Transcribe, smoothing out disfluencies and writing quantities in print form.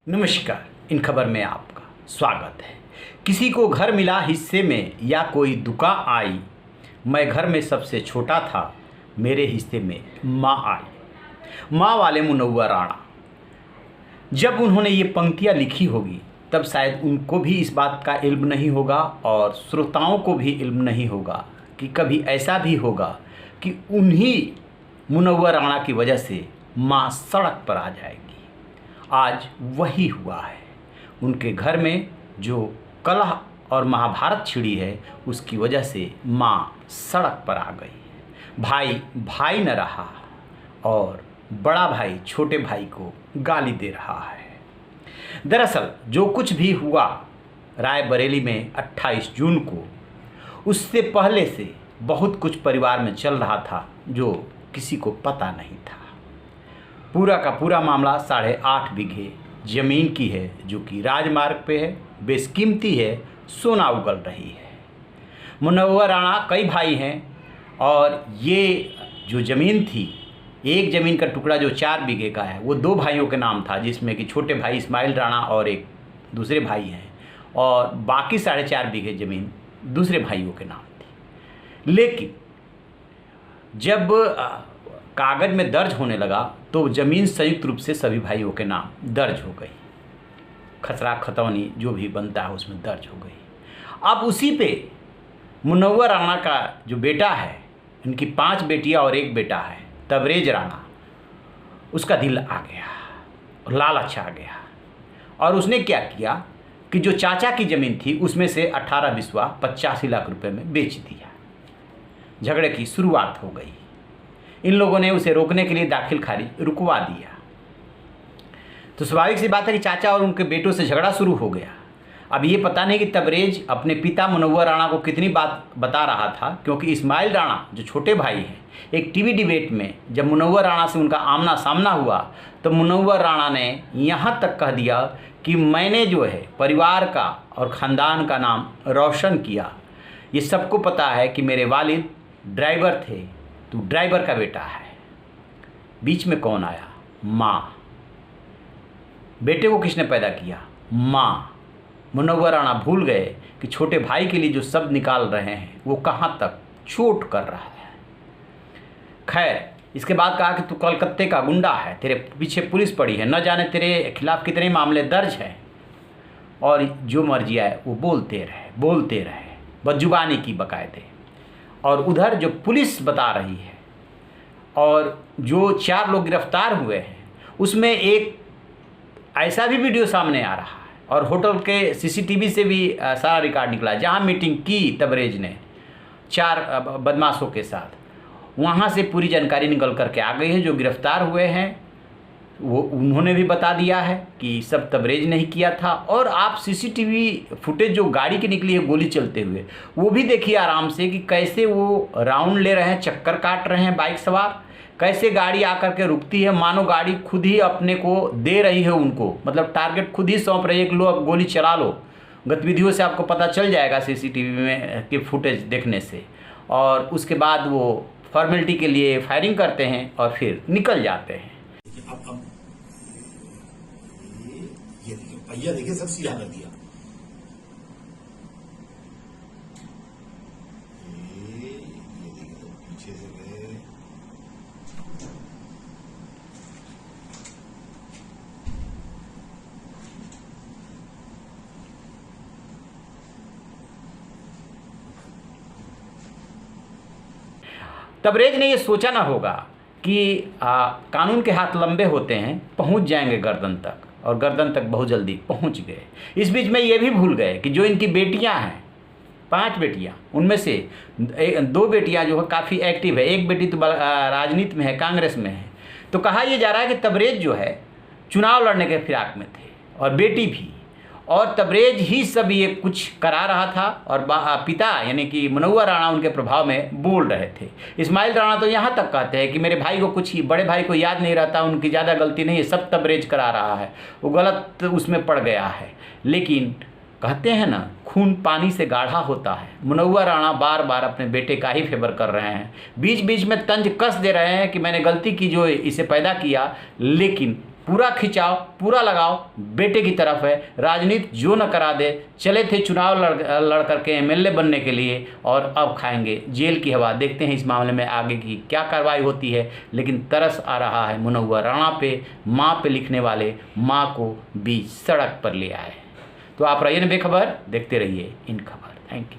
नमस्कार। इन खबर में आपका स्वागत है। किसी को घर मिला हिस्से में या कोई दुका आई, मैं घर में सबसे छोटा था, मेरे हिस्से में माँ आई। माँ वाले मुनव्वर राणा। जब उन्होंने ये पंक्तियाँ लिखी होगी तब शायद उनको भी इस बात का इल्म नहीं होगा और श्रोताओं को भी इल्म नहीं होगा कि कभी ऐसा भी होगा कि उन्हीं मुनव्वर राणा की वजह से माँ सड़क पर आ जाएगी। आज वही हुआ है। उनके घर में जो कलह और महाभारत छिड़ी है उसकी वजह से माँ सड़क पर आ गई। भाई भाई न रहा और बड़ा भाई छोटे भाई को गाली दे रहा है। दरअसल जो कुछ भी हुआ रायबरेली में 28 जून को, उससे पहले से बहुत कुछ परिवार में चल रहा था जो किसी को पता नहीं था। पूरा का पूरा मामला 8.5 बीघे ज़मीन की है जो कि राजमार्ग पे है, बेशकीमती है, सोना उगल रही है। मुनव्वर राणा कई भाई हैं और ये जो ज़मीन थी, एक ज़मीन का टुकड़ा जो 4 बीघे का है वो 2 भाइयों के नाम था, जिसमें कि छोटे भाई इस्माइल राणा और एक दूसरे भाई हैं, और बाकी 4.5 बीघे ज़मीन दूसरे भाइयों के नाम थी। लेकिन जब कागज़ में दर्ज होने लगा तो ज़मीन संयुक्त रूप से सभी भाइयों के नाम दर्ज हो गई। खसरा खतौनी जो भी बनता है उसमें दर्ज हो गई। अब उसी पे मुनव्वर राणा का जो बेटा है, इनकी 5 बेटियां और 1 बेटा है, तबरेज राणा, उसका दिल आ गया और लालच आ गया और उसने क्या किया कि जो चाचा की ज़मीन थी उसमें से 18 बिस्वा 85 लाख रुपए में बेच दिया। झगड़े की शुरुआत हो गई। इन लोगों ने उसे रोकने के लिए दाखिल खारिज रुकवा दिया। तो स्वाभाविक सी बात है कि चाचा और उनके बेटों से झगड़ा शुरू हो गया। अब ये पता नहीं कि तबरेज अपने पिता मुनव्वर राणा को कितनी बात बता रहा था, क्योंकि इस्माइल राणा जो छोटे भाई हैं, एक टीवी डिबेट में जब मुनव्वर राणा से उनका आमना सामना हुआ तो मुनव्वर राणा ने यहाँ तक कह दिया कि मैंने जो है परिवार का और ख़ानदान का नाम रोशन किया। ये सबको पता है कि मेरे वालिद ड्राइवर थे, तू ड्राइवर का बेटा है। बीच में कौन आया? माँ। बेटे को किसने पैदा किया? माँ। मुनव्वर राणा भूल गए कि छोटे भाई के लिए जो शब्द निकाल रहे हैं वो कहाँ तक चोट कर रहा है। खैर, इसके बाद कहा कि तू कलकत्ते का गुंडा है, तेरे पीछे पुलिस पड़ी है, न जाने तेरे खिलाफ कितने मामले दर्ज हैं, और जो मर्जी आए वो बोलते रहे बदजुबानी की बकायदे। और उधर जो पुलिस बता रही है और जो 4 लोग गिरफ्तार हुए हैं उसमें एक ऐसा भी वीडियो सामने आ रहा है और होटल के सीसीटीवी से भी सारा रिकॉर्ड निकला, जहां मीटिंग की तबरेज ने 4 बदमाशों के साथ, वहां से पूरी जानकारी निकल करके आ गई है। जो गिरफ्तार हुए हैं वो उन्होंने भी बता दिया है कि सब तबरेज नहीं किया था। और आप सीसीटीवी फुटेज जो गाड़ी की निकली है गोली चलते हुए, वो भी देखिए आराम से कि कैसे वो राउंड ले रहे हैं, चक्कर काट रहे हैं बाइक सवार, कैसे गाड़ी आकर के रुकती है, मानो गाड़ी खुद ही अपने को दे रही है उनको, मतलब टारगेट खुद ही सौंप रही है कि लो अब गोली चला लो। गतिविधियों से आपको पता चल जाएगा सीसीटीवी में के फुटेज देखने से। और उसके बाद वो फॉर्मेलिटी के लिए फायरिंग करते हैं और फिर निकल जाते हैं। अब ये देखिए पहिया, देखिए सब सीधा कर दिया। ये देखिए तो पीछे से गए। तबरेज ने ये सोचा ना होगा कि कानून के हाथ लंबे होते हैं, पहुंच जाएंगे गर्दन तक, और गर्दन तक बहुत जल्दी पहुंच गए। इस बीच में ये भी भूल गए कि जो इनकी बेटियां हैं, 5 बेटियां, उनमें से 2 बेटियां जो है काफ़ी एक्टिव है, एक बेटी तो राजनीति में है, कांग्रेस में है। तो कहा यह जा रहा है कि तबरेज जो है चुनाव लड़ने के फिराक में थे और बेटी भी, और तबरेज ही सब ये कुछ करा रहा था और पिता यानी कि मुनव्वर राणा उनके प्रभाव में बोल रहे थे। इस्माइल राणा तो यहाँ तक कहते हैं कि मेरे भाई को कुछ ही, बड़े भाई को याद नहीं रहता, उनकी ज़्यादा गलती नहीं है, सब तबरेज करा रहा है, वो गलत उसमें पड़ गया है। लेकिन कहते हैं ना, खून पानी से गाढ़ा होता है। मुनव्वर राणा बार बार अपने बेटे का ही फेवर कर रहे हैं, बीच बीच में तंज कस दे रहे हैं कि मैंने गलती की जो इसे पैदा किया, लेकिन पूरा खिंचाव, पूरा लगाव बेटे की तरफ है। राजनीति जो न करा दे, चले थे चुनाव लड़ करके एमएलए बनने के लिए और अब खाएंगे जेल की हवा। देखते हैं इस मामले में आगे की क्या कार्रवाई होती है। लेकिन तरस आ रहा है मुनव्वर राणा पे, माँ पे लिखने वाले माँ को बीच सड़क पर ले आए। तो आप रहिए बेखबर, देखते रहिए इन खबर। Thank you.